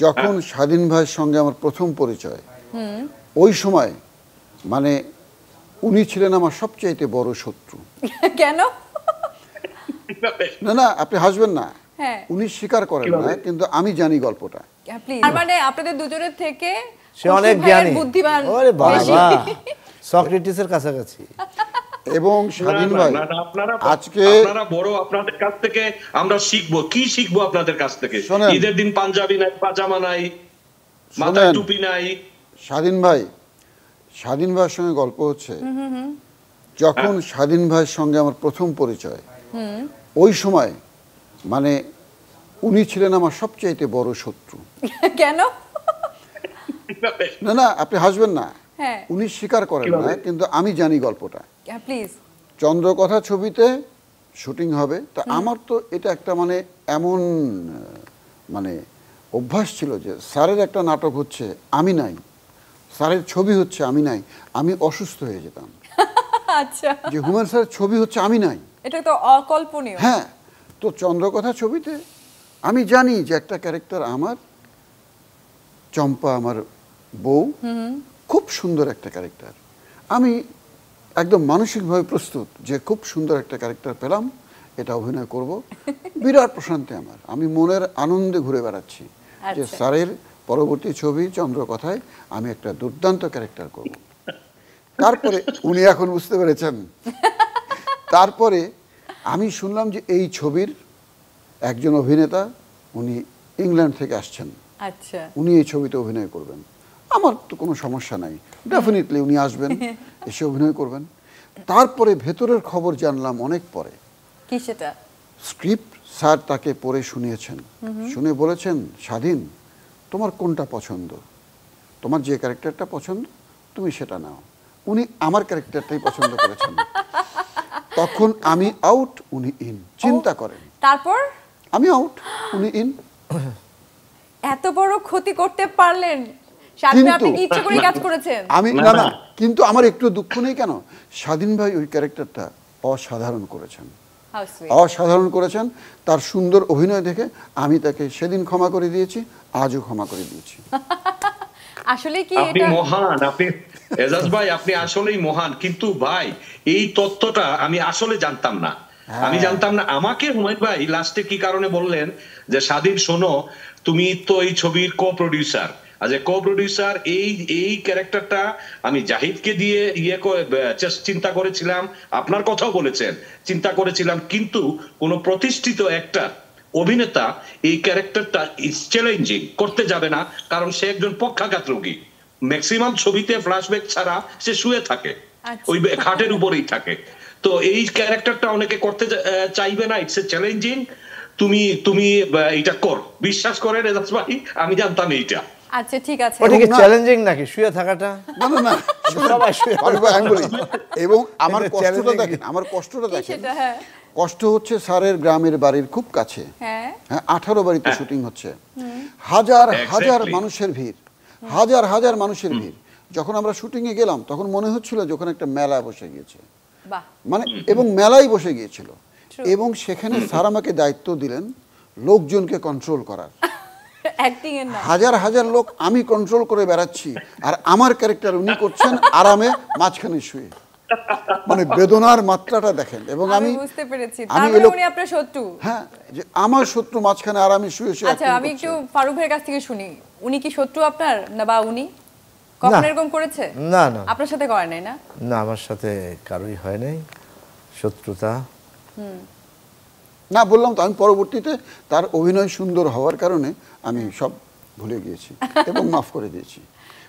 যখন স্বাধীন ভাইয়ের সঙ্গে আমার প্রথম পরিচয়, ওই সময় মানে উনি ছিলেন আমার সবচাইতে বড় শত্রু। কেন? না না, আপনি হাসবেন না। হ্যাঁ, উনি স্বীকার করেন না, কিন্তু আমি জানি গল্পটা। প্লিজ। তার মানে আপনাদের দুজনের থেকে সে অনেক জ্ঞানী, বুদ্ধিমান। ওরে বাবা, সক্রেটিসের কাছাকাছি। এবং স্বাধীন ভাই আজকে আপনারা বড়, আপনাদের কাছ থেকে আমরা শিখবো। কি শিখবো আপনাদের কাছ থেকে? ঈদের দিন পাঞ্জাবি নাই, পাজামা নাই, মাথায় টুপি নাই। স্বাধীন ভাইয়ের সঙ্গে গল্প হচ্ছে, যখন স্বাধীন ভাইয়ের সঙ্গে আমার প্রথম পরিচয়, ওই সময় মানে উনি ছিলেন আমার সবচাইতে বড় শত্রু। কেন? না না, আপনি হাসবেন না। হ্যাঁ, উনি স্বীকার করেন না, কিন্তু আমি জানি গল্পটা। প্লিজ। চন্দ্রকথা ছবিতে শুটিং হবে, তা আমার তো এটা একটা মানে এমন মানে অভ্যাস ছিল যে স্যারের একটা নাটক হচ্ছে, আমি নাই, স্যারের ছবি হচ্ছে, আমি নাই, আমি অসুস্থ হয়ে যেতাম। আচ্ছা, যে হুমায়ুন স্যারের ছবি হচ্ছে, আমি নাই, এটা তো অকল্পনীয়। হ্যাঁ। তো চন্দ্রকথা ছবিতে আমি জানি যে একটা ক্যারেক্টার আমার, চম্পা আমার বউ, খুব সুন্দর একটা ক্যারেক্টার। আমি একদম মানসিকভাবে প্রস্তুত যে খুব সুন্দর একটা ক্যারেক্টার পেলাম, এটা অভিনয় করব। বিরাট প্রশান্তি আমার, আমি মনের আনন্দে ঘুরে বেড়াচ্ছি যে স্যারের পরবর্তী ছবি চন্দ্রকথায় আমি একটা দুর্দান্ত ক্যারেক্টার করব। তারপরে উনি এখন বুঝতে পেরেছেন। তারপরে আমি শুনলাম যে এই ছবির একজন অভিনেতা, উনি ইংল্যান্ড থেকে আসছেন, আচ্ছা, উনি এই ছবিতে অভিনয় করবেন। আমার তো কোনো সমস্যা নাই, ডেফিনেটলি উনি আসবেন, এসে অভিনয় করবেন। তারপরে ভেতরের খবর জানলাম অনেক পরে। কি সেটা? স্ক্রিপ্ট স্যার তাকে পড়ে শুনিয়েছেন, শুনে বলেছেন, স্বাধীন, তোমার কোনটা পছন্দ, তোমার যে ক্যারেক্টারটা পছন্দ তুমি সেটা নাও। উনি আমার ক্যারেক্টারটাই পছন্দ করেছেন। তখন আমি আউট, উনি ইন। চিন্তা করেন, তারপর আমি আউট, উনি ইন। এত বড় ক্ষতি করতে পারলেন? স্বাধীন ভাই, আপনি কি ইচ্ছে করে কাজ করেছেন? আমি না না, কিন্তু আমার একটু দুঃখ নেই। কেন? স্বাধীন ভাই ওই ক্যারেক্টারটা অসাধারণ করেছেন, অসাধারণ করেছেন। তার সুন্দর অভিনয় দেখে আমি তাকে সেদিন ক্ষমা করে দিয়েছি, আজও ক্ষমা করে দিয়েছি। আসলে কি আপনি মহান, আপনি এজাজ ভাই, আপনি আসলেই মহান। কিন্তু ভাই, এই তথ্যটা আমি আসলে জানতাম না। আমি জানতাম না। আমাকে হুমায়ুন ভাই লাস্টে কি কারণে বললেন যে স্বাধীন, শোনো, তুমি তো এই ছবির কো-প্রডিউসার। আজ কো-প্রডিউসার, এই ক্যারেক্টারটা আমি জাহিদকে দিয়ে চিন্তা করেছিলাম, আপনার কথাও বলেছেন, চিন্তা করেছিলাম, কিন্তু কোন প্রতিষ্ঠিত একটা অভিনেতা এই ক্যারেক্টারটা চ্যালেঞ্জিং করতে যাবে না, কারণ সে একজন পক্ষাঘাত রোগী। ম্যাক্সিমাম ছবিতে ফ্ল্যাশব্যাক ছাড়া সে শুয়ে থাকে, ওই খাটের উপরেই থাকে। তো এই ক্যারেক্টারটা অনেকে করতে চাইবে না, ইটস এ চ্যালেঞ্জিং। তুমি এটা কর, বিশ্বাস করেন এজাজ ভাই, আমি জানতাম এইটা। আচ্ছা, ঠিক আছে। ওটা কি চ্যালেঞ্জিং নাকি শুয়ে থাকাটা? না না না, সবাই শুয়ে থাকে। এবং আমার কষ্টটা দেখেন, আমার কষ্টটা দেখেন। কষ্ট হচ্ছে স্যারের গ্রামের বাড়ির খুব কাছে, হ্যাঁ, 18 বাড়িতে শুটিং হচ্ছে, হাজার হাজার মানুষের ভিড়, হাজার হাজার মানুষের ভিড়। যখন আমরা শুটিং এ গেলাম তখন মনে হচ্ছিল যখন একটা মেলা বসে গিয়েছে, মানে এবং মেলাই বসে গিয়েছিল। এবং সেখানে স্যার আমাকে দায়িত্ব দিলেন লোকজনকে কন্ট্রোল করার। হাজার হাজার লোক আমি কন্ট্রোল করে বেড়াচ্ছি, আর আমার ক্যারেক্টার উনি করছেন আরামে মাঝখানে শুয়ে। মানে বেদনার মাত্রাটা দেখেন। এবং আমি বুঝতে পেরেছি, আমি উনি আপনার শত্রু। হ্যাঁ, যে আমার শত্রু মাঝখানে আরামে শুয়ে শুয়ে। আচ্ছা, আমি একটু ফারুক ভাইয়ের কাছ থেকে শুনি, উনি কি শত্রু আপনার, না বা উনি কখনো এরকম করেছে? না না, আপনার সাথে করে নাই না? না, আমার সাথে কারোই হয় নাই শত্রুতা। না, বললাম তো, আমি পরবর্তীতে তার অভিনয় সুন্দর হওয়ার কারণে আমি সব ভুলে গিয়েছি এবং মাফ করে দিয়েছি।